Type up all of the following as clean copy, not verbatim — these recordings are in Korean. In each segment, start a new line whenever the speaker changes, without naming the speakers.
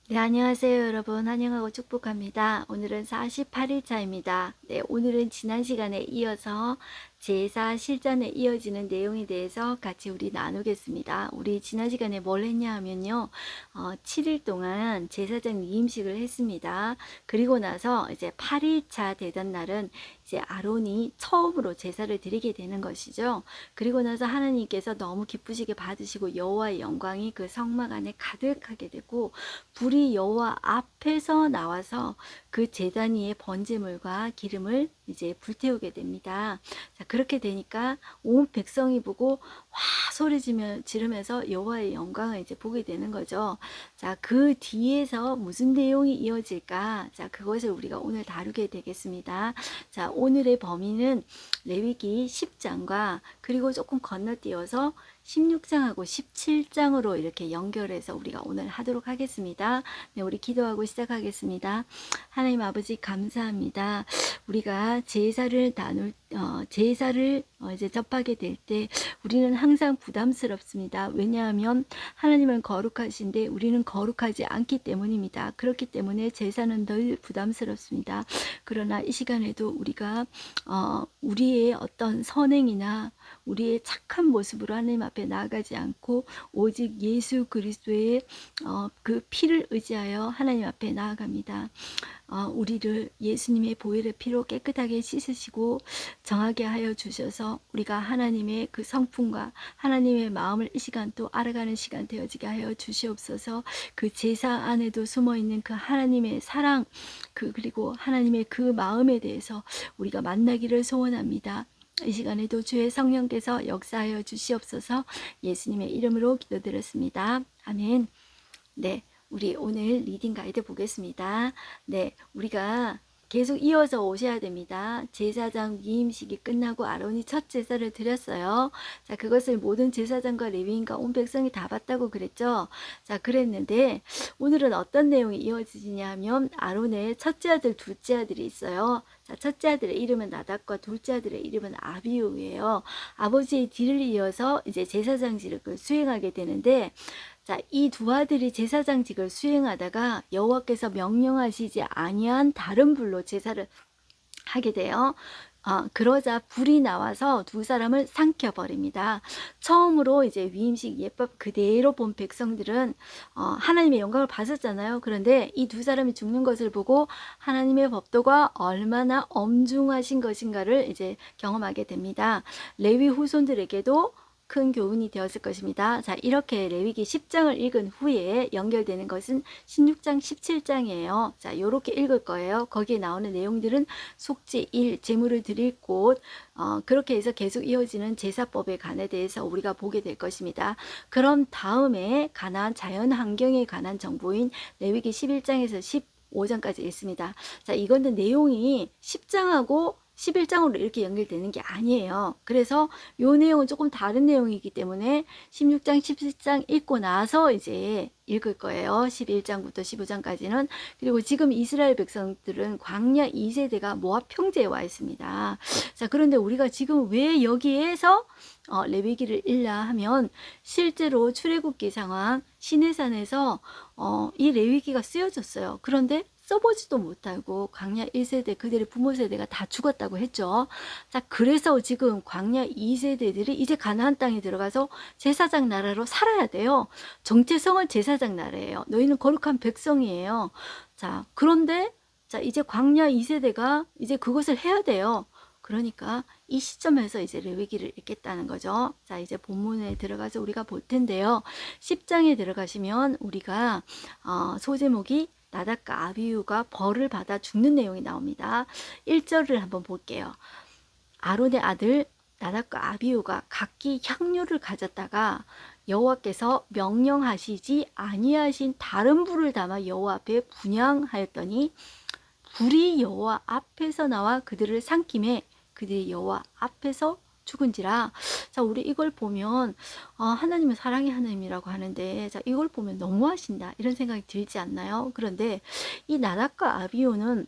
네, 안녕하세요, 여러분. 환영하고 축복합니다. 오늘은 48일차입니다. 네, 오늘은 지난 시간에 이어서 제사 실전에 이어지는 내용에 대해서 같이 우리 나누겠습니다. 우리 지난 시간에 뭘 했냐 하면요. 7일 동안 제사장 위임식을 했습니다. 그리고 나서 이제 8일차 되던 날은 이제 아론이 처음으로 제사를 드리게 되는 것이죠. 그리고 나서 하나님께서 너무 기쁘시게 받으시고 여호와의 영광이 그 성막 안에 가득하게 되고 불이 여호와 앞에서 나와서 그 제단 위에 번제물과 기름을 이제 불태우게 됩니다. 자, 그렇게 되니까 온 백성이 보고 와 소리 지르면서 여호와의 영광을 이제 보게 되는 거죠. 자, 그 뒤에서 무슨 내용이 이어질까? 자, 그것을 우리가 오늘 다루게 되겠습니다. 자, 오늘의 범위는 레위기 10장과 그리고 조금 건너뛰어서 16장하고 17장으로 이렇게 연결해서 우리가 오늘 하도록 하겠습니다. 네, 우리 기도하고 시작하겠습니다. 하나님 아버지 감사합니다. 우리가 제사를 이제 접하게 될 때 우리는 항상 부담스럽습니다. 왜냐하면 하나님은 거룩하신데 우리는 거룩하지 않기 때문입니다. 그렇기 때문에 제사는 늘 부담스럽습니다. 그러나 이 시간에도 우리가 우리의 어떤 선행이나 우리의 착한 모습으로 하나님 앞에 나아가지 않고 오직 예수 그리스도의 그 피를 의지하여 하나님 앞에 나아갑니다. 우리를 예수님의 보혈의 피로 깨끗하게 씻으시고 정하게 하여 주셔서 우리가 하나님의 그 성품과 하나님의 마음을 이 시간 또 알아가는 시간 되어지게 하여 주시옵소서. 그 제사 안에도 숨어있는 그 하나님의 사랑 그리고 하나님의 그 마음에 대해서 우리가 만나기를 소원합니다. 이 시간에도 주의 성령께서 역사하여 주시옵소서. 예수님의 이름으로 기도드렸습니다. 아멘. 네, 우리 오늘 리딩 가이드 보겠습니다. 네, 우리가 계속 이어서 오셔야 됩니다. 제사장 위임식이 끝나고 아론이 첫 제사를 드렸어요. 자, 그것을 모든 제사장과 레위인과 온 백성이 다 봤다고 그랬죠. 자, 그랬는데 오늘은 어떤 내용이 이어지냐 하면 아론의 첫째 아들, 둘째 아들이 있어요. 자, 첫째 아들의 이름은 나답과 둘째 아들의 이름은 아비우예요. 아버지의 뒤를 이어서 이제 제사장직을 수행하게 되는데 자, 이 두 아들이 제사장직을 수행하다가 여호와께서 명령하시지 아니한 다른 불로 제사를 하게 돼요. 그러자 불이 나와서 두 사람을 삼켜버립니다. 처음으로 이제 위임식 예법 그대로 본 백성들은 하나님의 영광을 봤었잖아요. 그런데 이 두 사람이 죽는 것을 보고 하나님의 법도가 얼마나 엄중하신 것인가를 이제 경험하게 됩니다. 레위 후손들에게도 큰 교훈이 되었을 것입니다. 자, 이렇게 레위기 10장을 읽은 후에 연결되는 것은 16장, 17장이에요. 자, 요렇게 읽을 거예요. 거기에 나오는 내용들은 속죄 1, 제물을 드릴 곳, 그렇게 해서 계속 이어지는 제사법에 관해 대해서 우리가 보게 될 것입니다. 그럼 다음에 가나안 자연 환경에 관한 정보인 레위기 11장에서 15장까지 있습니다. 자, 이거는 내용이 10장하고 11장으로 이렇게 연결되는 게 아니에요. 그래서 요 내용은 조금 다른 내용이기 때문에 16장, 17장 읽고 나서 이제 읽을 거예요. 11장부터 15장까지는. 그리고 지금 이스라엘 백성들은 광야 2세대가 모압 평지에 와 있습니다. 자, 그런데 우리가 지금 왜 여기에서 레위기를 읽냐 하면 실제로 출애굽기 상황 시내산에서 이 레위기가 쓰여졌어요. 그런데 써보지도 못하고 광야 1세대 그들의 부모 세대가 다 죽었다고 했죠. 자, 그래서 지금 광야 2세대들이 이제 가나안 땅에 들어가서 제사장 나라로 살아야 돼요. 정체성은 제사장 나라예요. 너희는 거룩한 백성이에요. 자, 그런데 자, 이제 광야 2세대가 이제 그것을 해야 돼요. 그러니까 이 시점에서 이제 레위기를 읽겠다는 거죠. 자, 이제 본문에 들어가서 우리가 볼 텐데요. 10장에 들어가시면 우리가 소제목이 나답과 아비후가 벌을 받아 죽는 내용이 나옵니다. 1절을 한번 볼게요. 아론의 아들 나답과 아비후가 각기 향료를 가졌다가 여호와께서 명령하시지 아니하신 다른 불을 담아 여호와 앞에 분향하였더니 불이 여호와 앞에서 나와 그들을 삼킴에 그들이 여호와 앞에서 죽은지라. 자, 우리 이걸 보면 하나님은 사랑의 하나님이라고 하는데 자, 이걸 보면 너무하신다 이런 생각이 들지 않나요? 그런데 이 나답과 아비후는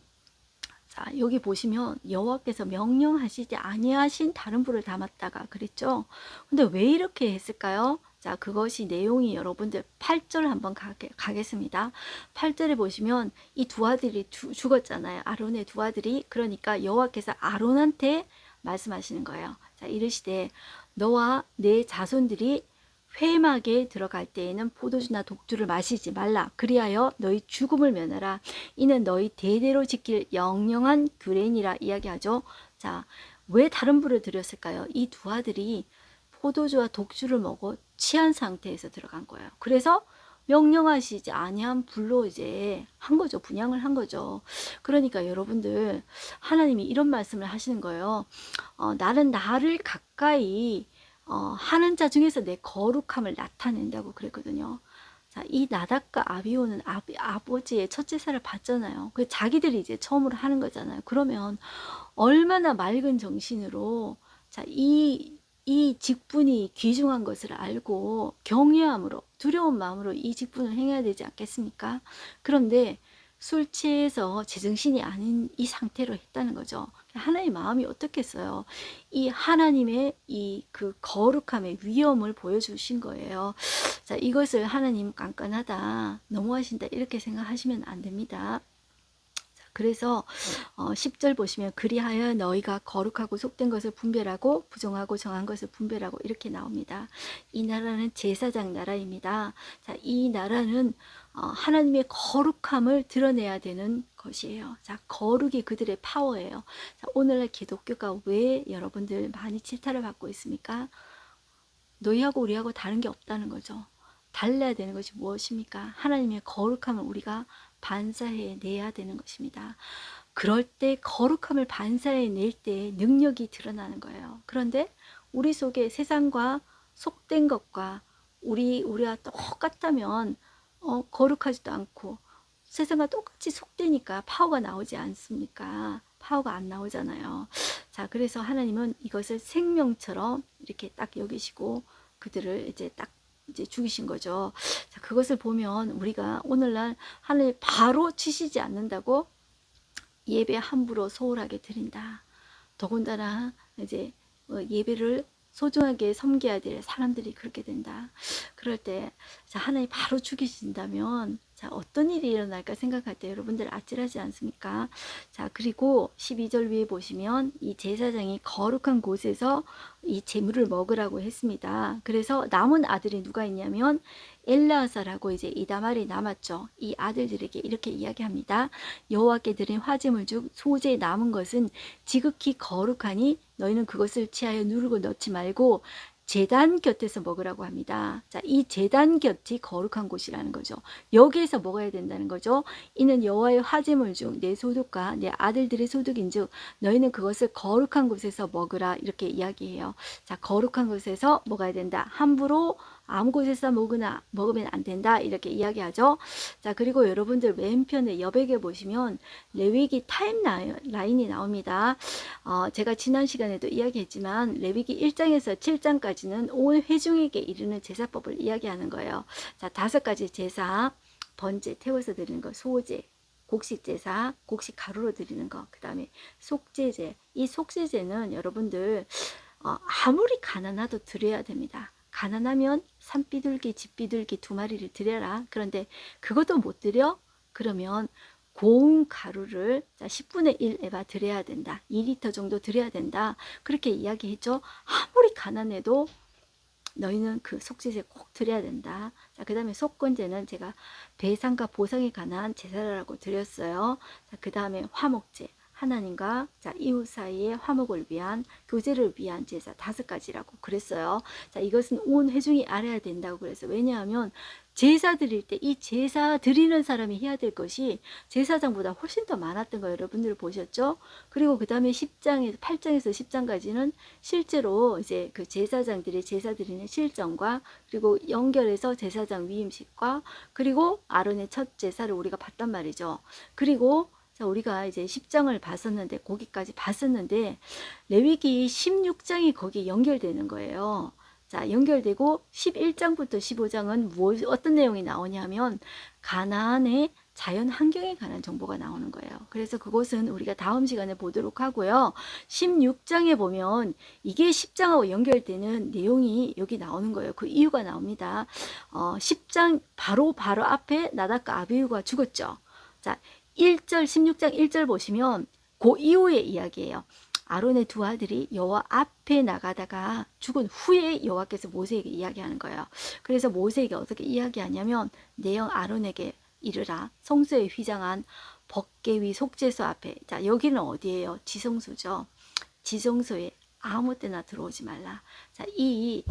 자, 여기 보시면 여호와께서 명령하시지 아니하신 다른 불을 담았다가 그랬죠. 근데 왜 이렇게 했을까요? 자, 그것이 내용이 여러분들 8절 한번 가겠습니다. 8절에 보시면 이 두 아들이 죽었잖아요. 아론의 두 아들이. 그러니까 여호와께서 아론한테 말씀하시는 거예요. 자, 이르시되 너와 내 자손들이 회막에 들어갈 때에는 포도주나 독주를 마시지 말라. 그리하여 너희 죽음을 면하라. 이는 너희 대대로 지킬 영영한 규례니라 이야기하죠. 자, 왜 다른 불을 들였을까요? 이 두 아들이 포도주와 독주를 먹어 취한 상태에서 들어간 거예요. 그래서 명령하시지 아니한 불로 이제 한 거죠. 분양을 한 거죠. 그러니까 여러분들 하나님이 이런 말씀을 하시는 거예요. 나는 나를 가까이 하는 자 중에서 내 거룩함을 나타낸다고 그랬거든요. 자, 이 나답과 아비오는 아버지의 첫 제사를 받잖아요. 그 자기들이 이제 처음으로 하는 거잖아요. 그러면 얼마나 맑은 정신으로 자, 이 직분이 귀중한 것을 알고 경외함으로 두려운 마음으로 이 직분을 행해야 되지 않겠습니까? 그런데 술 취해서 제정신이 아닌 이 상태로 했다는 거죠. 하나님의 마음이 어떻겠어요? 이 하나님의 이 그 거룩함의 위엄을 보여주신 거예요. 자, 이것을 하나님 깐깐하다, 너무하신다 이렇게 생각하시면 안 됩니다. 그래서 10절 보시면 그리하여 너희가 거룩하고 속된 것을 분별하고 부정하고 정한 것을 분별하고 이렇게 나옵니다. 이 나라는 제사장 나라입니다. 자, 이 나라는 하나님의 거룩함을 드러내야 되는 것이에요. 자, 거룩이 그들의 파워예요. 자, 오늘날 기독교가 왜 여러분들 많이 질타를 받고 있습니까? 너희하고 우리하고 다른 게 없다는 거죠. 달라야 되는 것이 무엇입니까? 하나님의 거룩함을 우리가 반사해 내야 되는 것입니다. 그럴 때 거룩함을 반사해 낼 때 능력이 드러나는 거예요. 그런데 우리 속에 세상과 속된 것과 우리와 똑같다면 거룩하지도 않고 세상과 똑같이 속되니까 파워가 나오지 않습니까? 파워가 안 나오잖아요. 자, 그래서 하나님은 이것을 생명처럼 이렇게 딱 여기시고 그들을 이제 딱 이제 죽이신 거죠. 자, 그것을 보면 우리가 오늘날 하나님 바로 치시지 않는다고 예배 함부로 소홀하게 드린다. 더군다나 이제 예배를 소중하게 섬겨야 될 사람들이 그렇게 된다. 그럴 때 자, 하나님 바로 죽이신다면 자, 어떤 일이 일어날까 생각할 때 여러분들 아찔하지 않습니까? 자, 그리고 12절 위에 보시면 이 제사장이 거룩한 곳에서 이 제물을 먹으라고 했습니다. 그래서 남은 아들이 누가 있냐면 엘라사라고 이제 이다말이 남았죠. 이 아들들에게 이렇게 이야기합니다. 여호와께 드린 화제물 중 소재 남은 것은 지극히 거룩하니 너희는 그것을 취하여 누르고 넣지 말고 제단 곁에서 먹으라고 합니다. 자, 이 제단 곁이 거룩한 곳이라는 거죠. 여기에서 먹어야 된다는 거죠. 이는 여호와의 화제물 중 내 소득과 내 아들들의 소득인즉 너희는 그것을 거룩한 곳에서 먹으라 이렇게 이야기해요. 자, 거룩한 곳에서 먹어야 된다. 함부로 아무 곳에서 먹으면 안 된다 이렇게 이야기하죠. 자, 그리고 여러분들 왼편에 여백에 보시면 레위기 타임라인이 나옵니다. 제가 지난 시간에도 이야기했지만 레위기 1장에서 7장까지는 온 회중에게 이르는 제사법을 이야기하는 거예요. 자, 5가지 제사, 번제, 태워서 드리는 거, 소제, 곡식 제사, 곡식 가루로 드리는 거, 그 다음에 속제제. 이 속제제는 여러분들 아무리 가난하도 드려야 됩니다. 가난하면 산비둘기, 집비둘기 2마리를 드려라. 그런데 그것도 못 드려? 그러면 고운 가루를 10분의 1 에바 드려야 된다. 2리터 정도 드려야 된다. 그렇게 이야기했죠. 아무리 가난해도 너희는 그 속죄제 꼭 드려야 된다. 자, 그 다음에 속건제는 제가 배상과 보상에 관한 제사라고 드렸어요. 자, 그 다음에 화목제. 하나님과 자, 이웃 사이의 화목을 위한 교제를 위한 제사 5가지라고 그랬어요. 자, 이것은 온 회중이 알아야 된다고 그랬어요. 왜냐하면 제사 드릴 때 이 제사 드리는 사람이 해야 될 것이 제사장보다 훨씬 더 많았던 거 여러분들 보셨죠? 그리고 그 다음에 8장에서 10장까지는 실제로 이제 그 제사장들이 제사 드리는 실정과 그리고 연결해서 제사장 위임식과 그리고 아론의 첫 제사를 우리가 봤단 말이죠. 그리고 자, 우리가 이제 10장을 봤었는데 거기까지 봤었는데 레위기 16장이 거기 연결되는 거예요. 자, 연결되고 11장부터 15장은 어떤 내용이 나오냐면 가나안의 자연 환경에 관한 정보가 나오는 거예요. 그래서 그것은 우리가 다음 시간에 보도록 하고요. 16장에 보면 이게 10장하고 연결되는 내용이 여기 나오는 거예요. 그 이유가 나옵니다. 10장 바로 앞에 나답과 아비후가 죽었죠. 자, 1절 16장 1절 보시면 그 이후의 이야기예요. 아론의 두 아들이 여호와 앞에 나가다가 죽은 후에 여호와께서 모세에게 이야기하는 거예요. 그래서 모세에게 어떻게 이야기하냐면 내 형 아론에게 이르라 성소에 휘장한 법궤 위 속죄소 앞에. 자, 여기는 어디예요? 지성소죠. 지성소에 아무 때나 들어오지 말라. 자, 이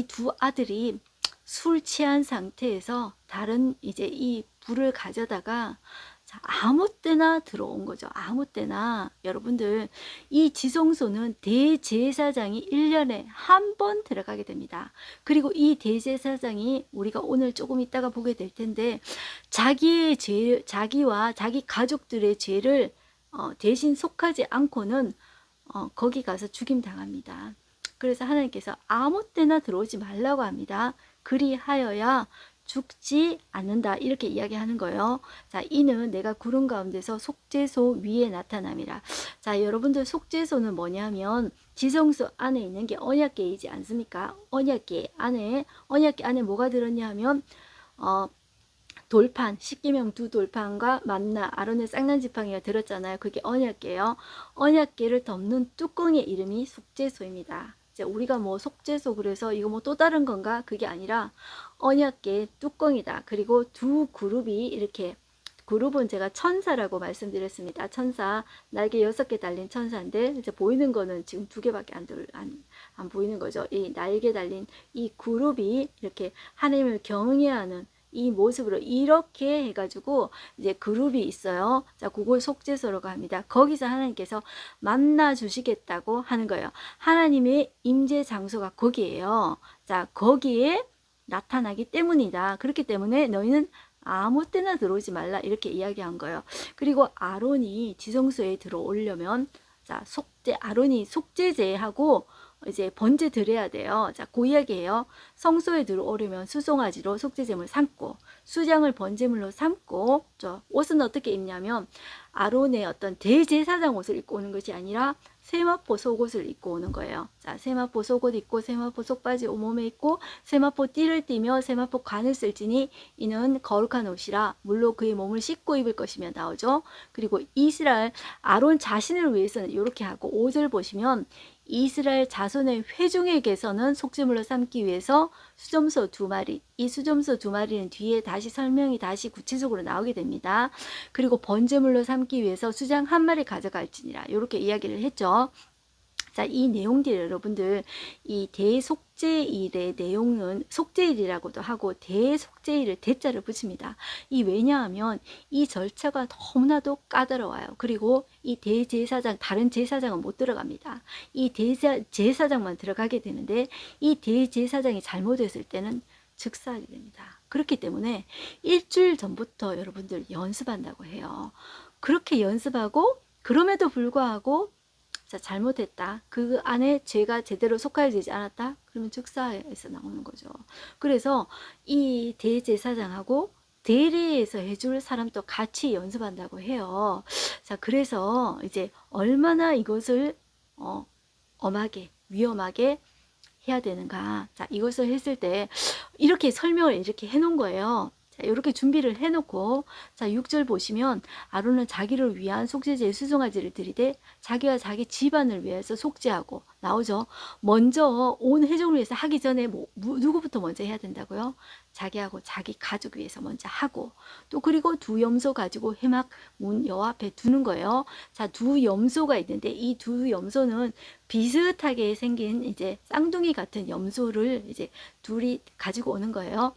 두 아들이 술 취한 상태에서 다른 이제 이 불을 가져다가 자, 아무 때나 들어온 거죠. 아무 때나. 여러분들, 이 지성소는 대제사장이 1년에 한 번 들어가게 됩니다. 그리고 이 대제사장이 우리가 오늘 조금 있다가 보게 될 텐데 자기의 죄, 자기와 자기 가족들의 죄를 대신 속하지 않고는 거기 가서 죽임 당합니다. 그래서 하나님께서 아무 때나 들어오지 말라고 합니다. 그리하여야 죽지 않는다 이렇게 이야기하는 거예요. 자, 이는 내가 구름 가운데서 속죄소 위에 나타남이라. 자, 여러분들 속죄소는 뭐냐면 지성소 안에 있는 게 언약궤이지 않습니까? 언약궤 안에 뭐가 들었냐 하면 돌판, 십계명 두 돌판과 만나, 아론의 쌍난 지팡이가 들었잖아요. 그게 언약궤예요. 언약궤를 덮는 뚜껑의 이름이 속죄소입니다. 이제 우리가 뭐 속죄소 그래서 이거 뭐 또 다른 건가? 그게 아니라 언약궤 뚜껑이다. 그리고 두 그룹이 이렇게, 그룹은 제가 천사라고 말씀드렸습니다. 천사, 날개 6개 달린 천사인데 이제 보이는 거는 지금 2개밖에 안 보이는 거죠. 이 날개 달린 이 그룹이 이렇게 하나님을 경외하는 이 모습으로 이렇게 해가지고 이제 그룹이 있어요. 자, 그걸 속죄소라고 합니다. 거기서 하나님께서 만나 주시겠다고 하는 거예요. 하나님의 임재 장소가 거기에요. 자, 거기에 나타나기 때문이다. 그렇기 때문에 너희는 아무 때나 들어오지 말라 이렇게 이야기한 거예요. 그리고 아론이 지성소에 들어오려면 자, 아론이 속죄제하고 이제 번제 드려야 돼요. 자, 그 이야기예요. 성소에 들어오려면 수송아지로 속죄제물 삼고 수장을 번제물로 삼고 옷은 어떻게 입냐면 아론의 어떤 대제사장 옷을 입고 오는 것이 아니라 세마포 속옷을 입고 오는 거예요. 자, 세마포 속옷 입고 세마포 속바지 온몸에 입고 세마포 띠를 띠며 세마포 관을 쓸지니 이는 거룩한 옷이라 물로 그의 몸을 씻고 입을 것이며 나오죠. 그리고 이스라엘 아론 자신을 위해서는 이렇게 하고 5절 보시면 이스라엘 자손의 회중에게서는 속죄물로 삼기 위해서 수점소 2마리, 이 수점소 2마리는 뒤에 다시 설명이 다시 구체적으로 나오게 됩니다. 그리고 번제물로 삼기 위해서 수장 1마리 가져갈지니라 이렇게 이야기를 했죠. 자, 이 내용들 여러분들 이 대속죄일의 내용은 속죄일이라고도 하고 대속죄일을 대자를 붙입니다. 이 왜냐하면 이 절차가 너무나도 까다로워요. 그리고 이 대제사장 다른 제사장은 못 들어갑니다. 이 제사장만 들어가게 되는데 이 대제사장이 잘못했을 때는 즉살이 됩니다. 그렇기 때문에 일주일 전부터 여러분들 연습한다고 해요. 그렇게 연습하고 그럼에도 불구하고 자, 잘못했다. 그 안에 죄가 제대로 속하여지지 않았다. 그러면 즉사에서 나오는 거죠. 그래서 이 대제사장하고 대리에서 해줄 사람도 같이 연습한다고 해요. 자, 그래서 이제 얼마나 이것을 엄하게 위험하게 해야 되는가. 자, 이것을 했을 때 이렇게 설명을 이렇게 해놓은 거예요. 자, 이렇게 준비를 해놓고 자 6절 보시면 아론은 자기를 위한 속죄제의 수송아지를 드리되 자기와 자기 집안을 위해서 속죄하고 나오죠. 먼저 온 회중을 위해서 하기 전에 누구부터 먼저 해야 된다고요? 자기하고 자기 가족 위해서 먼저 하고 또 그리고 두 염소 가지고 회막 문 여호와 앞에 두는 거예요. 자, 두 염소가 있는데 이 두 염소는 비슷하게 생긴 이제 쌍둥이 같은 염소를 이제 둘이 가지고 오는 거예요.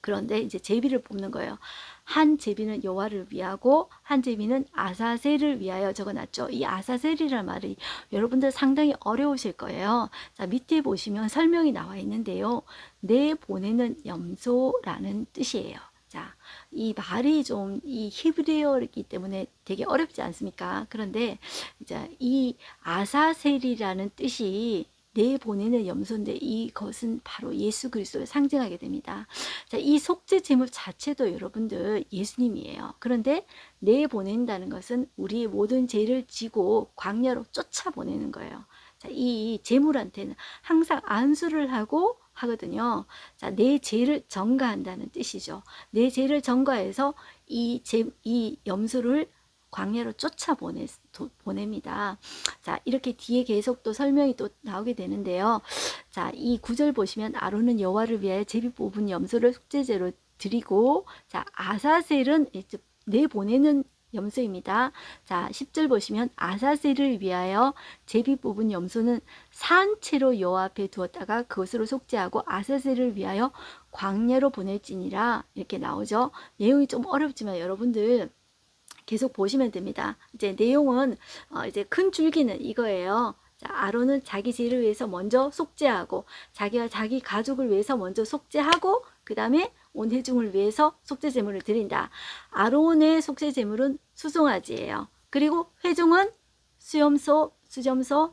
그런데 이제 제비를 뽑는 거예요. 한 제비는 여호와를 위하고 한 제비는 아사셀을 위하여 적어놨죠. 이 아사셀이라는 말이 여러분들 상당히 어려우실 거예요. 자, 밑에 보시면 설명이 나와 있는데요. 내 보내는 염소라는 뜻이에요. 자, 이 말이 좀 이 히브리어이기 때문에 되게 어렵지 않습니까? 그런데 이제 이 아사셀이라는 뜻이 내보내는 염소인데 이것은 바로 예수 그리스도를 상징하게 됩니다. 자, 이 속죄 제물 자체도 여러분들 예수님이에요. 그런데 내보낸다는 것은 우리의 모든 죄를 지고 광야로 쫓아보내는 거예요. 자, 이 제물한테는 항상 안수를 하고 하거든요. 자, 내 죄를 전가한다는 뜻이죠. 내 죄를 전가해서 이 염소를 광야로 보냅니다. 자, 이렇게 뒤에 계속 또 설명이 또 나오게 되는데요. 자, 이 구절 보시면 아론은 여호와를 위하여 제비 뽑은 염소를 속죄제로 드리고, 자, 아사셀은 내보내는 염소입니다. 자, 10절 보시면 아사셀을 위하여 제비 뽑은 염소는 산채로 여호와 앞에 두었다가 그것으로 속죄하고 아사셀을 위하여 광야로 보낼지니라, 이렇게 나오죠. 내용이 좀 어렵지만 여러분들 계속 보시면 됩니다. 이제 내용은 이제 큰 줄기는 이거예요. 자, 아론은 자기 죄를 위해서 먼저 속죄하고, 자기와 자기 가족을 위해서 먼저 속죄하고, 그 다음에 온 회중을 위해서 속죄 제물을 드린다. 아론의 속죄 제물은 수송아지예요. 그리고 회중은 수점소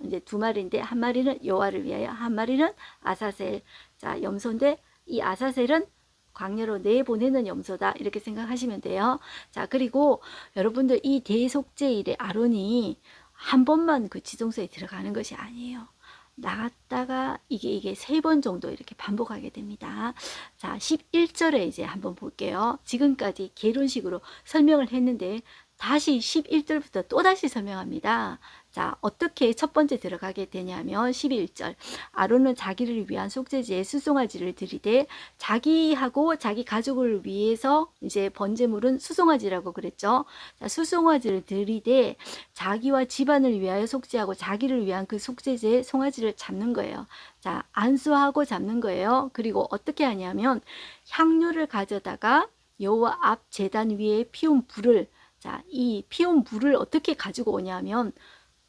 이제 두 마리인데, 한 마리는 여호와를 위하여, 한 마리는 아사셀. 자, 염소인데 이 아사셀은 광야로 내보내는 염소다, 이렇게 생각하시면 돼요. 자, 그리고 여러분들 이 대속죄일에 아론이 한 번만 그 지성소에 들어가는 것이 아니에요. 나갔다가 이게 3번 정도 이렇게 반복하게 됩니다. 자, 11절에 이제 한번 볼게요. 지금까지 개론식으로 설명을 했는데 다시 11절부터 또다시 설명합니다. 자, 어떻게 첫 번째 들어가게 되냐면 11절, 아론은 자기를 위한 속죄제에 수송아지를 드리되, 자기하고 자기 가족을 위해서 이제 번제물은 수송아지라고 그랬죠. 자, 수송아지를 드리되 자기와 집안을 위하여 속죄하고 자기를 위한 그 속죄제에 송아지를 잡는 거예요. 자, 안수하고 잡는 거예요. 그리고 어떻게 하냐면 향료를 가져다가 여호와 앞 제단 위에 피운 불을, 자, 이 피운 불을 어떻게 가지고 오냐면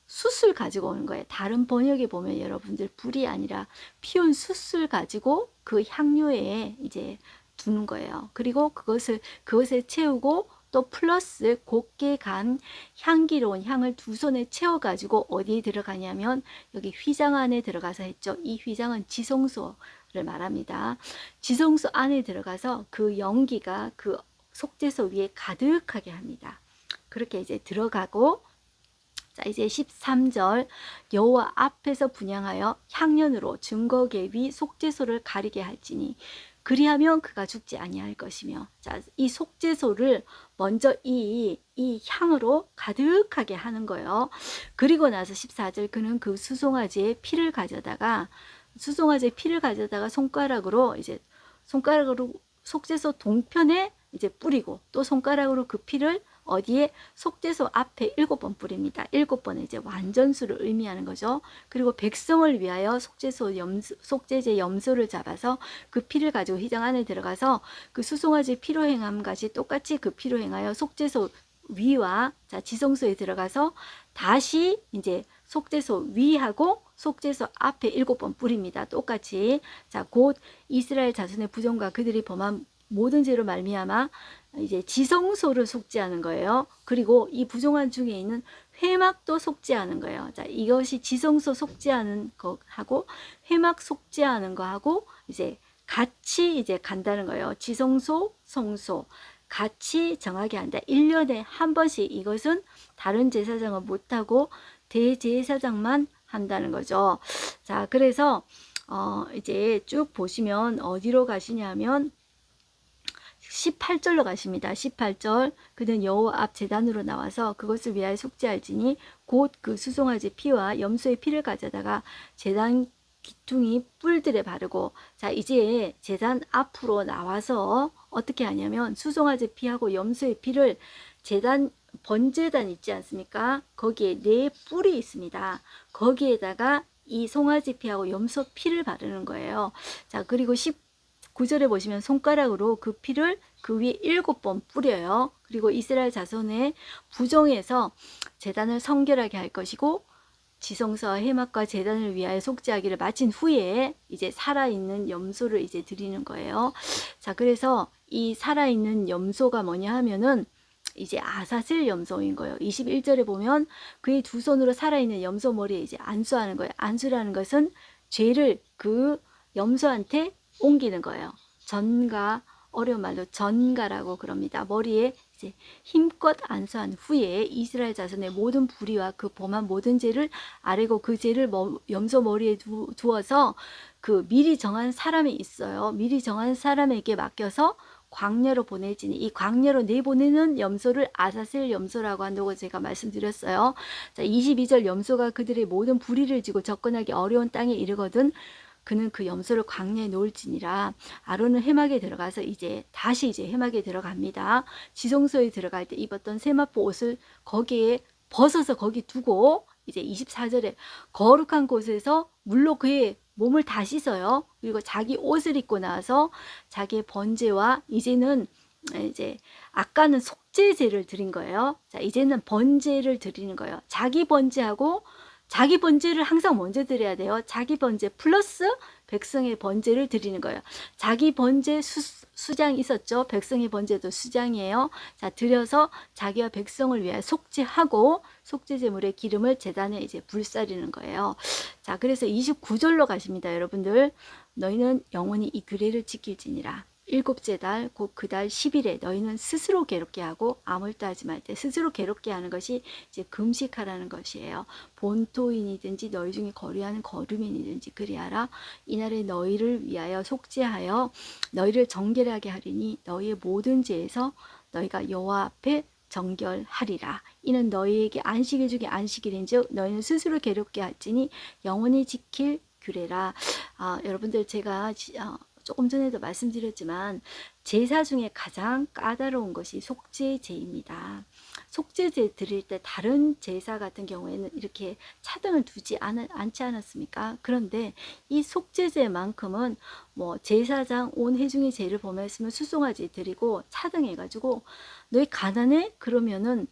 숯을 가지고 오는 거예요. 다른 번역에 보면 여러분들 불이 아니라 피운 숯을 가지고 그 향료에 이제 두는 거예요. 그리고 그것에 채우고 또 플러스 곱게 간 향기로운 향을 두 손에 채워 가지고 어디에 들어가냐면 여기 휘장 안에 들어가서 했죠. 이 휘장은 지성소를 말합니다. 지성소 안에 들어가서 그 연기가 그 속죄소 위에 가득하게 합니다. 그렇게 이제 들어가고, 자, 이제 13절, 여호와 앞에서 분향하여 향년으로 증거계 위 속죄소를 가리게 할지니 그리하면 그가 죽지 아니할 것이며. 자, 이 속죄소를 먼저 이 향으로 가득하게 하는 거예요. 그리고 나서 14절, 그는 그 수송아지의 피를 가져다가 손가락으로 속죄소 동편에 이제 뿌리고, 또 손가락으로 그 피를 어디에? 속죄소 앞에 7번 뿌립니다. 7번은 이제 완전수를 의미하는 거죠. 그리고 백성을 위하여 속죄제 염소를 잡아서 그 피를 가지고 휘장 안에 들어가서 그 수송아지 피로 행함 같이 똑같이 그 피로 행하여 속죄소 위와, 자, 지성소에 들어가서 다시 이제 속죄소 위하고 속죄소 앞에 7번 뿌립니다. 똑같이. 자, 곧 이스라엘 자손의 부정과 그들이 범한 모든 죄로 말미암아 이제 지성소를 속죄하는 거예요. 그리고 이 부정한 중에 있는 회막도 속죄하는 거예요. 자, 이것이 지성소 속죄하는 거하고 회막 속죄하는 거하고 이제 같이 이제 간다는 거예요. 지성소, 성소 같이 정하게 한다. 1년에 한 번씩. 이것은 다른 제사장은 못하고 대제사장만 한다는 거죠. 자, 그래서 이제 쭉 보시면 어디로 가시냐면 18절로 가십니다. 18절, 그는 여호와 앞 제단으로 나와서 그것을 위하여 속죄할지니 곧 그 수송아지 피와 염소의 피를 가져다가 제단 기퉁이 뿔들에 바르고. 자, 이제 제단 앞으로 나와서 어떻게 하냐면 수송아지 피하고 염소의 피를 제단, 번제단 있지 않습니까? 거기에 4뿔이 있습니다. 거기에다가 이 송아지 피하고 염소 피를 바르는 거예요. 자, 그리고 19절에 보시면 손가락으로 그 피를 그 위에 7번 뿌려요. 그리고 이스라엘 자손의 부정에서 제단을 성결하게 할 것이고, 지성소와 회막과 제단을 위하여 속죄하기를 마친 후에 이제 살아있는 염소를 이제 드리는 거예요. 자, 그래서 이 살아있는 염소가 뭐냐 하면은 이제 아사셀 염소인 거예요. 21절에 보면 그의 두 손으로 살아있는 염소 머리에 이제 안수하는 거예요. 안수라는 것은 죄를 그 염소한테 옮기는 거예요. 전가, 어려운 말로 전가라고 그럽니다. 머리에 이제 힘껏 안수한 후에 이스라엘 자손의 모든 불의와 그 범한 모든 죄를 아래고 그 죄를 염소 머리에 두어서 그 미리 정한 사람이 있어요. 미리 정한 사람에게 맡겨서 광야로 보내지니, 이 광야로 내보내는 염소를 아사셀 염소라고 한다고 제가 말씀드렸어요. 자, 22절, 염소가 그들의 모든 불의를 지고 접근하기 어려운 땅에 이르거든 그는 그 염소를 광야에 놓을지니라. 아론은 회막에 들어가서 다시 회막에 들어갑니다. 지성소에 들어갈 때 입었던 세마포 옷을 거기에 벗어서 거기 두고 이제 24절에 거룩한 곳에서 물로 그의 몸을 다 씻어요. 그리고 자기 옷을 입고 나서 자기의 번제와 이제는 아까는 속죄제를 드린 거예요. 자, 이제는 번제를 드리는 거예요. 자기 번제하고 자기 번제를 항상 먼저 드려야 돼요. 자기 번제 플러스 백성의 번제를 드리는 거예요. 자기 번제 수장 있었죠. 백성의 번제도 수장이에요. 자, 드려서 자기와 백성을 위하여 속죄하고 속죄제물의 기름을 제단에 불사리는 거예요. 자, 그래서 29절로 가십니다. 여러분들, 너희는 영원히 이 규례를 지킬지니라. 일곱째 달 곧 그 달 10일에 너희는 스스로 괴롭게 하고 아무것도 하지 말 때 스스로 괴롭게 하는 것이 금식하라는 것이에요. 본토인이든지 너희 중에 거류하는 거류민이든지 그리하라. 이날에 너희를 위하여 속죄하여 너희를 정결하게 하리니 너희의 모든 죄에서 너희가 여호와 앞에 정결하리라. 이는 너희에게 안식일 중에 안식일인즉 너희는 스스로 괴롭게 할지니 영원히 지킬 규례라. 여러분들, 제가 조금 전에도 말씀드렸지만 제사 중에 가장 까다로운 것이 속죄제입니다. 속죄제 드릴 때 다른 제사 같은 경우에는 이렇게 차등을 두지 않지 않았습니까? 그런데 이 속죄제만큼은 제사장 온 회중의 죄를 범했으면 수송아지 드리고 차등해가지고 너희 가난해? 그러면은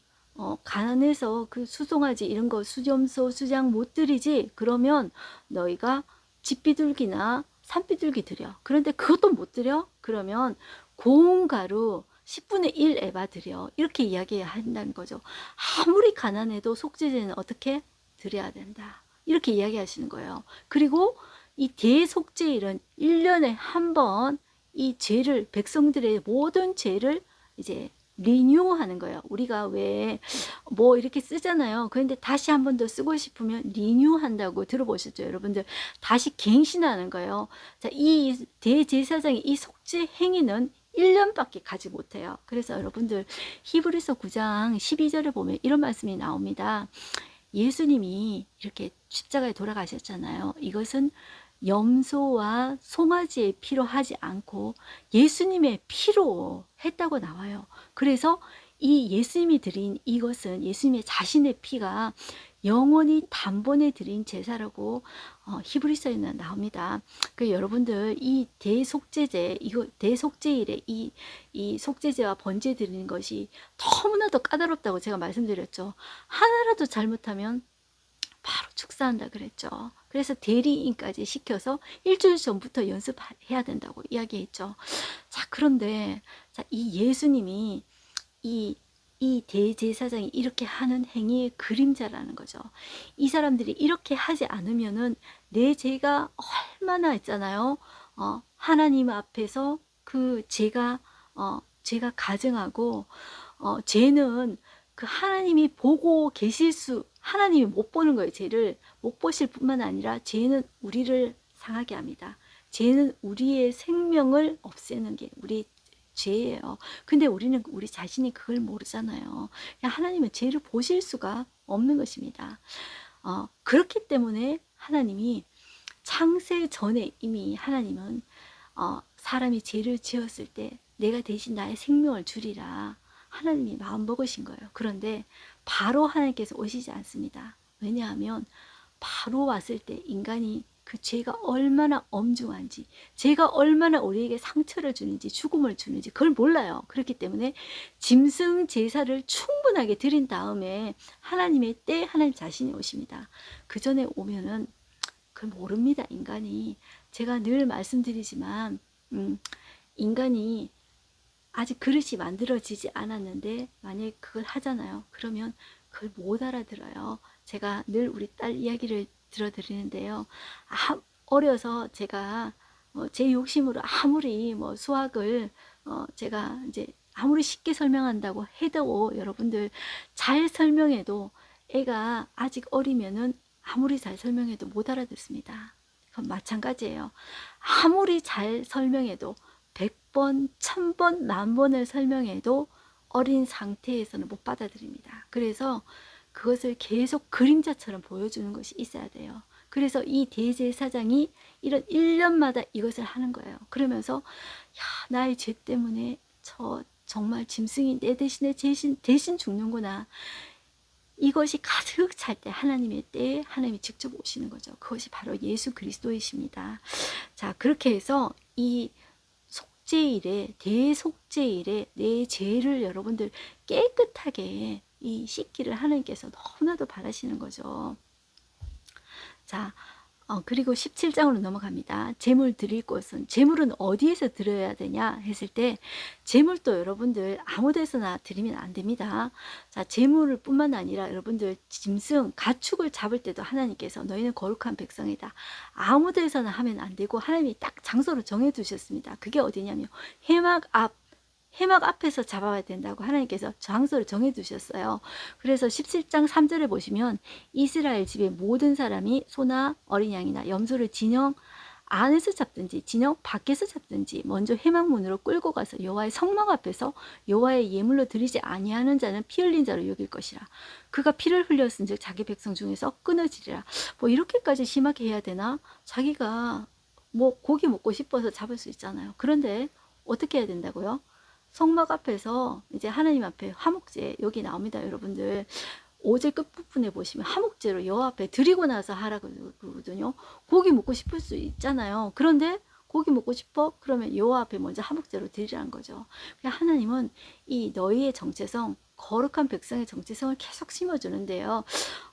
가난해서 그 수송아지 이런 거 수염소 수장 못 드리지? 그러면 너희가 집비둘기나 산비둘기 드려. 그런데 그것도 못 드려? 그러면 고운 가루 10분의 1 에바 드려. 이렇게 이야기한다는 거죠. 아무리 가난해도 속죄제는 어떻게 드려야 된다. 이렇게 이야기하시는 거예요. 그리고 이 대속죄일은 1년에 한 번 이 죄를, 백성들의 모든 죄를 리뉴하는 거예요. 우리가 왜 이렇게 쓰잖아요. 그런데 다시 한 번 더 쓰고 싶으면 리뉴한다고 들어보셨죠, 여러분들? 다시 갱신하는 거예요. 자, 이 대제사장의 이 속죄 행위는 1년밖에 가지 못해요. 그래서 여러분들, 히브리서 9장 12절에 보면 이런 말씀이 나옵니다. 예수님이 이렇게 십자가에 돌아가셨잖아요. 이것은 염소와 송아지의 피로 하지 않고 예수님의 피로 했다고 나와요. 그래서 이 예수님이 드린 이것은 예수님의 자신의 피가 영원히 단번에 드린 제사라고 히브리서에는 나옵니다. 그 여러분들, 이 대속죄제, 이거 대속죄일에 이 속죄제와 번제 드리는 것이 너무나도 까다롭다고 제가 말씀드렸죠. 하나라도 잘못하면 바로 축사한다 그랬죠. 그래서 대리인까지 시켜서 일주일 전부터 연습해야 된다고 이야기했죠. 자, 그런데 이 예수님이 이 대제사장이 이렇게 하는 행위의 그림자라는 거죠. 이 사람들이 이렇게 하지 않으면은 내 죄가 얼마나 있잖아요. 하나님 앞에서 그 죄가 가증하고 죄는 그 하나님이 보고 계실 하나님이 못 보는 거예요. 죄를 못 보실 뿐만 아니라 죄는 우리를 상하게 합니다. 죄는 우리의 생명을 없애는 게 우리 죄예요. 근데 우리는 우리 자신이 그걸 모르잖아요. 하나님은 죄를 보실 수가 없는 것입니다. 그렇기 때문에 하나님이 창세 전에 이미 하나님은 사람이 죄를 지었을 때 내가 대신 나의 생명을 주리라 하나님이 마음 먹으신 거예요. 그런데 바로 하나님께서 오시지 않습니다. 왜냐하면 바로 왔을 때 인간이 그 죄가 얼마나 엄중한지, 죄가 얼마나 우리에게 상처를 주는지, 죽음을 주는지 그걸 몰라요. 그렇기 때문에 짐승 제사를 충분하게 드린 다음에 하나님의 때 하나님 자신이 오십니다. 그 전에 오면은 그걸 모릅니다. 인간이. 제가 늘 말씀드리지만 인간이 아직 그릇이 만들어지지 않았는데 만약에 그걸 하잖아요. 그러면 그걸 못 알아들어요. 제가 늘 우리 딸 이야기를 들어드리는데요. 어려서 제가 제 욕심으로 아무리 뭐 수학을 제가 이제 아무리 쉽게 설명한다고 해도 여러분들 잘 설명해도 애가 아직 어리면은 아무리 잘 설명해도 못 알아듣습니다. 그건 마찬가지예요. 아무리 잘 설명해도 100번, 1000번, 만 번을 설명해도 어린 상태에서는 못 받아들입니다. 그래서 그것을 계속 그림자처럼 보여주는 것이 있어야 돼요. 그래서 이 대제사장이 이런 1년마다 이것을 하는 거예요. 그러면서 야, 나의 죄 때문에 저 정말 짐승이 내 대신에 대신 죽는구나. 이것이 가득 찰 때 하나님의 때에 하나님이 직접 오시는 거죠. 그것이 바로 예수 그리스도이십니다. 자, 그렇게 해서 이 속죄일에 대속죄일에 내 죄를 여러분들 깨끗하게 이 씻기를 하나님께서 너무나도 바라시는 거죠. 자, 그리고 17장으로 넘어갑니다. 제물 드릴 곳은, 제물은 어디에서 드려야 되냐 했을 때, 제물도 여러분들 아무 데서나 드리면 안 됩니다. 자, 제물을 뿐만 아니라 여러분들 짐승, 가축을 잡을 때도 하나님께서 너희는 거룩한 백성이다. 아무 데서나 하면 안 되고 하나님이 딱 장소를 정해 두셨습니다. 그게 어디냐면 해막 앞에서 잡아야 된다고 하나님께서 장소를 정해 두셨어요. 그래서 17장 3절에 보시면 이스라엘 집의 모든 사람이 소나 어린 양이나 염소를 진영 안에서 잡든지 진영 밖에서 잡든지 먼저 회막문으로 끌고 가서 여호와의 성막 앞에서 여호와의 예물로 드리지 아니하는 자는 피 흘린 자로 여길 것이라. 그가 피를 흘렸은즉 자기 백성 중에서 끊어지리라. 뭐 이렇게까지 심하게 해야 되나? 자기가 뭐 고기 먹고 싶어서 잡을 수 있잖아요. 그런데 어떻게 해야 된다고요? 성막 앞에서 이제 하나님 앞에 화목제 여기 나옵니다. 여러분들 5절 끝부분에 보시면 화목제로 여호와 앞에 드리고 나서 하라고 그러거든요. 고기 먹고 싶을 수 있잖아요. 그런데 고기 먹고 싶어? 그러면 여호와 앞에 먼저 화목제로 드리라는 거죠. 하나님은 이 너희의 정체성, 거룩한 백성의 정체성을 계속 심어주는데요.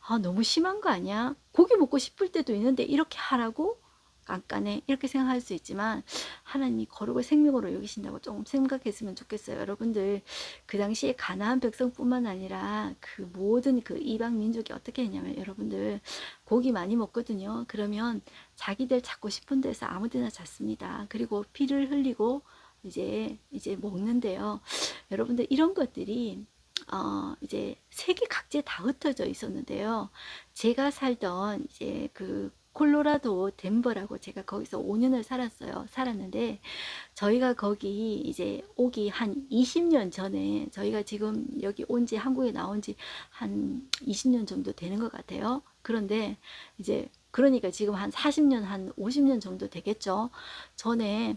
아, 너무 심한 거 아니야? 고기 먹고 싶을 때도 있는데 이렇게 하라고? 깐깐해 이렇게 생각할 수 있지만 하나님이 거룩을 생명으로 여기신다고 좀 생각했으면 좋겠어요. 여러분들 그 당시에 가나안 백성뿐만 아니라 그 모든 그 이방 민족이 어떻게 했냐면 여러분들 고기 많이 먹거든요. 그러면 자기들 잡고 싶은 데서 아무데나 잡습니다. 그리고 피를 흘리고 이제 먹는데요. 여러분들 이런 것들이 이제 세계 각지에 다 흩어져 있었는데요. 제가 살던 이제 그 콜로라도 덴버라고 제가 거기서 5년을 살았는데 저희가 거기 이제 오기 한 20년 전에 저희가 지금 여기 온지 한국에 나온 지 한 20년 정도 되는 것 같아요. 그런데 이제 그러니까 지금 한 40년 한 50년 정도 되겠죠. 전에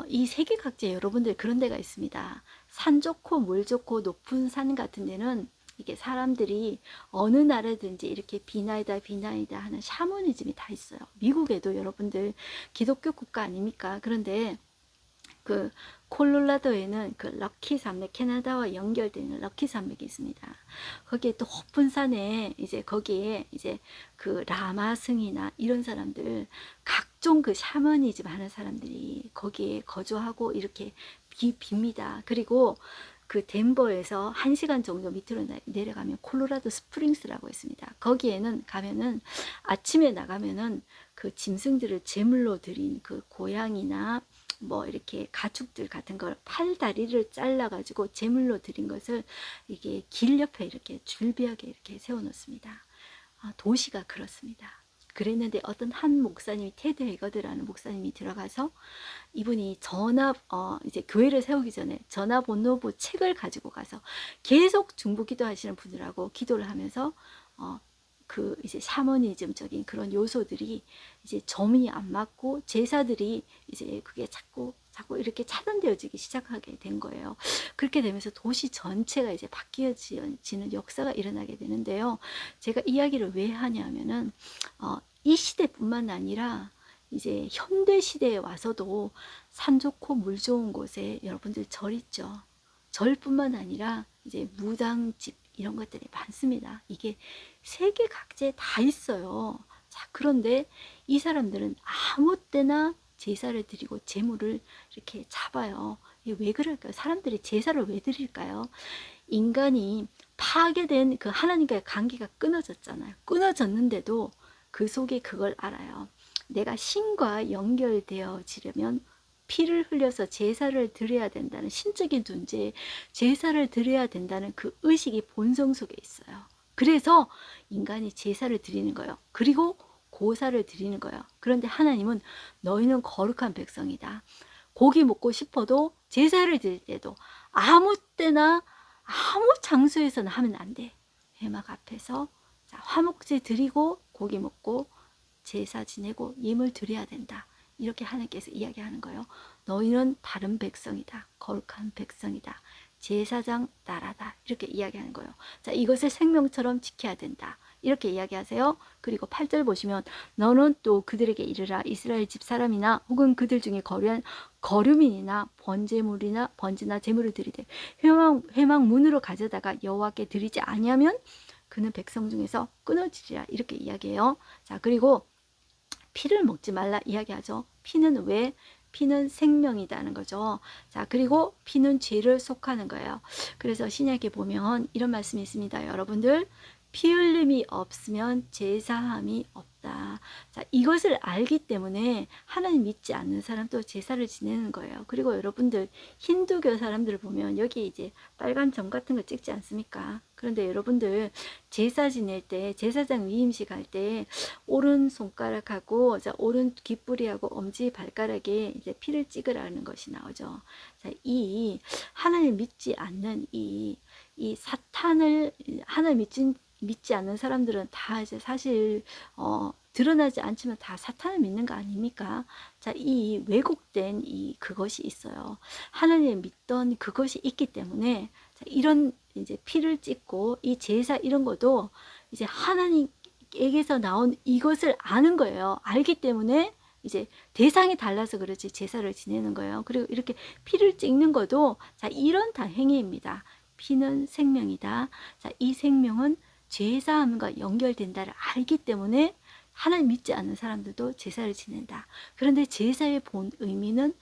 이 세계 각지에 여러분들 그런 데가 있습니다. 산 좋고 물 좋고 높은 산 같은 데는 이게 사람들이 어느 나라든지 이렇게 비나이다 하는 샤머니즘이 다 있어요. 미국에도 여러분들 기독교 국가 아닙니까? 그런데 그 콜로라도에는 그 럭키 산맥, 캐나다와 연결되는 럭키 산맥이 있습니다. 거기에 또 높은 산에 이제 거기에 이제 그 라마승이나 이런 사람들 각종 그 샤머니즘 하는 사람들이 거기에 거주하고 이렇게 빕니다. 그리고 그 덴버에서 1시간 정도 밑으로 내려가면 콜로라도 스프링스라고 있습니다. 거기에는 가면은 아침에 나가면은 그 짐승들을 제물로 드린 그 고양이나 뭐 이렇게 가축들 같은 걸 팔다리를 잘라 가지고 제물로 드린 것을 이게 길 옆에 이렇게 줄비하게 이렇게 세워 놓습니다. 도시가 그렇습니다. 그랬는데 어떤 한 목사님이 테드 헤거드라는 목사님이 들어가서 이분이 이제 교회를 세우기 전에 전화번호부 책을 가지고 가서 계속 중보 기도하시는 분들하고 기도를 하면서 그 이제 샤머니즘적인 그런 요소들이 이제 점이 안 맞고 제사들이 이제 그게 자꾸 이렇게 차단되어지기 시작하게 된 거예요. 그렇게 되면서 도시 전체가 이제 바뀌어지는 역사가 일어나게 되는데요. 제가 이야기를 왜 하냐면은 이 시대뿐만 아니라 이제 현대 시대에 와서도 산 좋고 물 좋은 곳에 여러분들 절 있죠. 절뿐만 아니라 이제 무당집 이런 것들이 많습니다. 이게 세계 각지에 다 있어요. 자, 그런데 이 사람들은 아무 때나 제사를 드리고 제물을 이렇게 잡아요. 이게 왜 그럴까요? 사람들이 제사를 왜 드릴까요? 인간이 파괴된 그 하나님과의 관계가 끊어졌잖아요. 끊어졌는데도 그 속에 그걸 알아요. 내가 신과 연결되어지려면 피를 흘려서 제사를 드려야 된다는 신적인 존재에 제사를 드려야 된다는 그 의식이 본성 속에 있어요. 그래서 인간이 제사를 드리는 거예요. 그리고 고사를 드리는 거예요. 그런데 하나님은 너희는 거룩한 백성이다. 고기 먹고 싶어도 제사를 드릴 때도 아무 때나 아무 장소에서는 하면 안 돼. 회막 앞에서 자, 화목제 드리고 고기 먹고 제사 지내고 예물 드려야 된다. 이렇게 하나님께서 이야기하는 거예요. 너희는 다른 백성이다. 거룩한 백성이다. 제사장 나라다. 이렇게 이야기하는 거예요. 자, 이것을 생명처럼 지켜야 된다. 이렇게 이야기하세요. 그리고 8절 보시면 너는 또 그들에게 이르라 이스라엘 집 사람이나 혹은 그들 중에 거류민이나 번제나 제물을 드리되 회막 문으로 가져다가 여호와께 드리지 아니하면 그는 백성 중에서 끊어지리라. 이렇게 이야기해요. 자, 그리고 피를 먹지 말라 이야기하죠. 피는 왜? 피는 생명이라는 거죠. 자, 그리고 피는 죄를 속하는 거예요. 그래서 신약에 보면 이런 말씀이 있습니다. 여러분들, 피 흘림이 없으면 제사함이 없다. 자, 이것을 알기 때문에 하나님 믿지 않는 사람도 제사를 지내는 거예요. 그리고 여러분들, 힌두교 사람들을 보면 여기 이제 빨간 점 같은 거 찍지 않습니까? 그런데 여러분들 제사 지낼 때, 제사장 위임식 할 때 오른 손가락하고 오른 귓불이하고 엄지 발가락에 이제 피를 찍으라는 것이 나오죠. 자, 이 하나님 믿지 않는 이 사탄을 하나님 믿지 않는 사람들은 다 이제 사실 드러나지 않지만 다 사탄을 믿는 거 아닙니까? 자, 이 왜곡된 그것이 있어요. 하나님 믿던 그것이 있기 때문에 자, 이런 이제 피를 찍고 이 제사 이런 것도 이제 하나님에게서 나온 이것을 아는 거예요. 알기 때문에 이제 대상이 달라서 그렇지 제사를 지내는 거예요. 그리고 이렇게 피를 찍는 것도 자, 이런 다 행위입니다. 피는 생명이다. 자, 이 생명은 제사함과 연결된다를 알기 때문에 하나님 믿지 않는 사람들도 제사를 지낸다. 그런데 제사의 본 의미는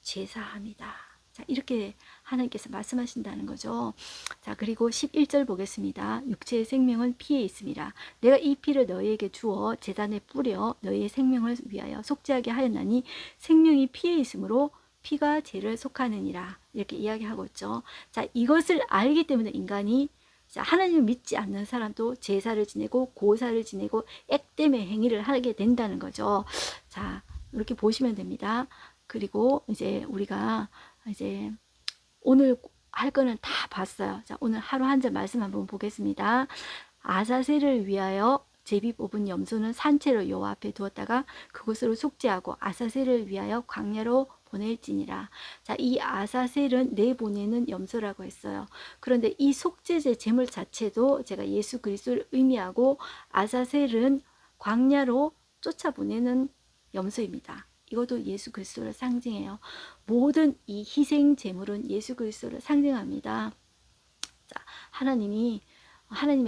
제사함이다. 자, 이렇게 하나님께서 말씀하신다는 거죠. 자, 그리고 11절 보겠습니다. 육체의 생명은 피에 있음이라. 내가 이 피를 너희에게 주어 제단에 뿌려 너희의 생명을 위하여 속죄하게 하였나니 생명이 피에 있으므로 피가 죄를 속하느니라. 이렇게 이야기하고 있죠. 자, 이것을 알기 때문에 인간이 하나님을 믿지 않는 사람도 제사를 지내고 고사를 지내고 액땜의 행위를 하게 된다는 거죠. 자, 이렇게 보시면 됩니다. 그리고 이제 우리가 이제 오늘 할 거는 다 봤어요. 자, 오늘 하루 한 절 말씀 한번 보겠습니다. 아사셀을 위하여 제비 뽑은 염소는 산채로 여호와 앞에 두었다가 그곳으로 속죄하고 아사셀을 위하여 광야로 보낼지니라. 자, 이 아사셀은 내보내는 염소라고 했어요. 그런데 이 속죄제 제물 자체도 제가 예수 그리스도를 의미하고 아사셀은 광야로 쫓아보내는 염소입니다. 이것도 예수 그리스도를 상징해요. 모든 이 희생 제물은 예수 그리스도를 상징합니다. 자, 하나님의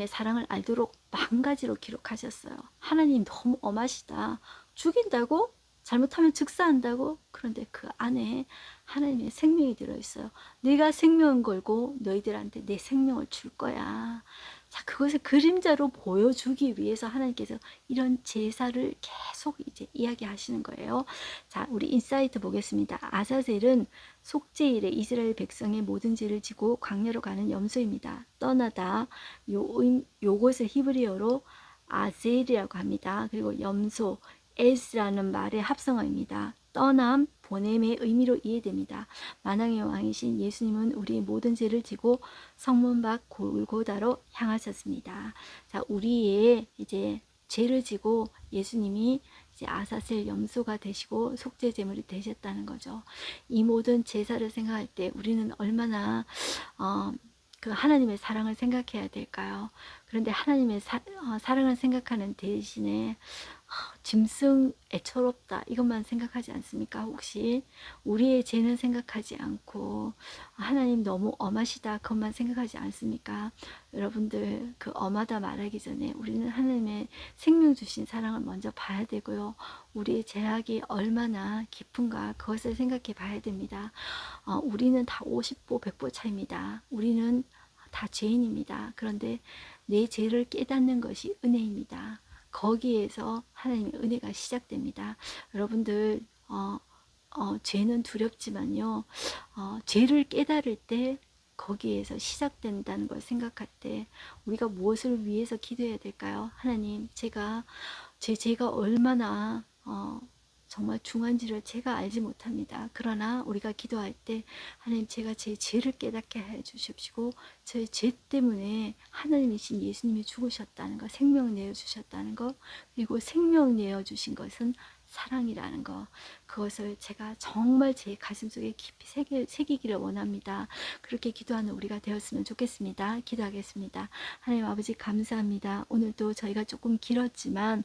사랑을 알도록 만 가지로 기록하셨어요. 하나님 너무 엄하시다. 죽인다고? 잘못하면 즉사한다고? 그런데 그 안에 하나님의 생명이 들어있어요. 내가 생명을 걸고 너희들한테 내 생명을 줄 거야. 자, 그것을 그림자로 보여주기 위해서 하나님께서 이런 제사를 계속 이제 이야기하시는 거예요. 자, 우리 인사이트 보겠습니다. 아사셀은 속죄일에 이스라엘 백성의 모든 죄를 지고 광야로 가는 염소입니다. 떠나다 요것을 히브리어로 아젤이라고 합니다. 그리고 염소 에스라는 말의 합성어입니다. 떠남, 보냄의 의미로 이해됩니다. 만왕의 왕이신 예수님은 우리의 모든 죄를 지고 성문 밖 골고다로 향하셨습니다. 자, 우리의 이제 죄를 지고 예수님이 이제 아사셀 염소가 되시고 속죄 제물이 되셨다는 거죠. 이 모든 제사를 생각할 때 우리는 얼마나 그 하나님의 사랑을 생각해야 될까요? 그런데 하나님의 사랑을 생각하는 대신에 짐승 애처롭다 이것만 생각하지 않습니까? 혹시 우리의 죄는 생각하지 않고 하나님 너무 엄하시다 그것만 생각하지 않습니까? 여러분들 그 엄하다 말하기 전에 우리는 하나님의 생명 주신 사랑을 먼저 봐야 되고요. 우리의 죄악이 얼마나 깊은가 그것을 생각해 봐야 됩니다. 우리는 다 50보 100보 차이입니다. 우리는 다 죄인입니다. 그런데 내 죄를 깨닫는 것이 은혜입니다. 거기에서 하나님의 은혜가 시작됩니다. 여러분들 죄는 두렵지만요. 죄를 깨달을 때 거기에서 시작된다는 걸 생각할 때 우리가 무엇을 위해서 기도해야 될까요? 하나님, 제가 얼마나 정말 중한지를 제가 알지 못합니다. 그러나 우리가 기도할 때 하나님, 제가 제 죄를 깨닫게 해 주십시고 제 죄 때문에 하나님이신 예수님이 죽으셨다는 것, 생명 내어주셨다는 것, 그리고 생명 내어주신 것은 사랑이라는 것, 그것을 제가 정말 제 가슴속에 깊이 새기기를 원합니다. 그렇게 기도하는 우리가 되었으면 좋겠습니다. 기도하겠습니다. 하나님 아버지, 감사합니다. 오늘도 저희가 조금 길었지만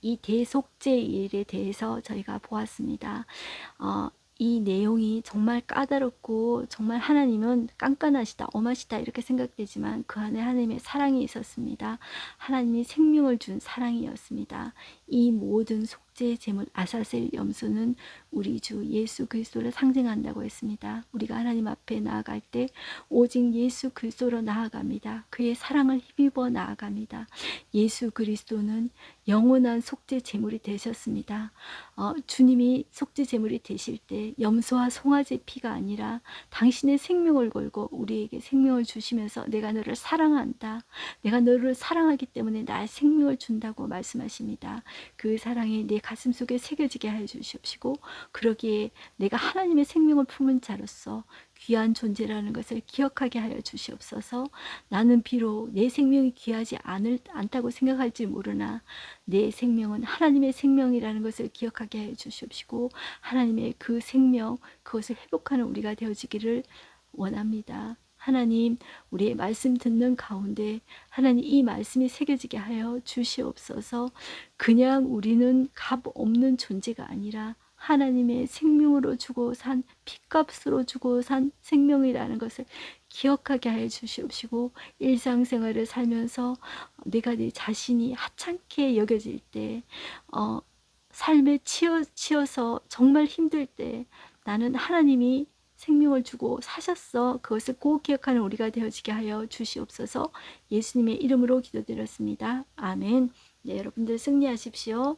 이 대속죄 일에 대해서 저희가 보았습니다. 이 내용이 정말 까다롭고 정말 하나님은 깐깐하시다, 엄하시다 이렇게 생각되지만 그 안에 하나님의 사랑이 있었습니다. 하나님이 생명을 준 사랑이었습니다. 이 모든 속죄 제물 아사셀 염소는 우리 주 예수 그리스도를 상징한다고 했습니다. 우리가 하나님 앞에 나아갈 때 오직 예수 그리스도로 나아갑니다. 그의 사랑을 힘입어 나아갑니다. 예수 그리스도는 영원한 속죄 제물이 되셨습니다. 주님이 속죄 제물이 되실 때 염소와 송아지 피가 아니라 당신의 생명을 걸고 우리에게 생명을 주시면서 내가 너를 사랑한다. 내가 너를 사랑하기 때문에 나의 생명을 준다고 말씀하십니다. 그 사랑이 내 가슴속에 새겨지게 해 주시옵시고 그러기에 내가 하나님의 생명을 품은 자로서 귀한 존재라는 것을 기억하게 하여 주시옵소서. 나는 비록 내 생명이 귀하지 않다고 생각할지 모르나 내 생명은 하나님의 생명이라는 것을 기억하게 해 주시옵시고 하나님의 그 생명, 그것을 회복하는 우리가 되어지기를 원합니다. 하나님, 우리의 말씀 듣는 가운데 하나님 이 말씀이 새겨지게 하여 주시옵소서. 그냥 우리는 값 없는 존재가 아니라 하나님의 생명으로 주고 산, 핏값으로 주고 산 생명이라는 것을 기억하게 하여 주시옵시고 일상생활을 살면서 내가 내 자신이 하찮게 여겨질 때 삶에 치여서 정말 힘들 때 나는 하나님이 생명을 주고 사셨어. 그것을 꼭 기억하는 우리가 되어지게 하여 주시옵소서. 예수님의 이름으로 기도드렸습니다. 아멘. 네, 여러분들 승리하십시오.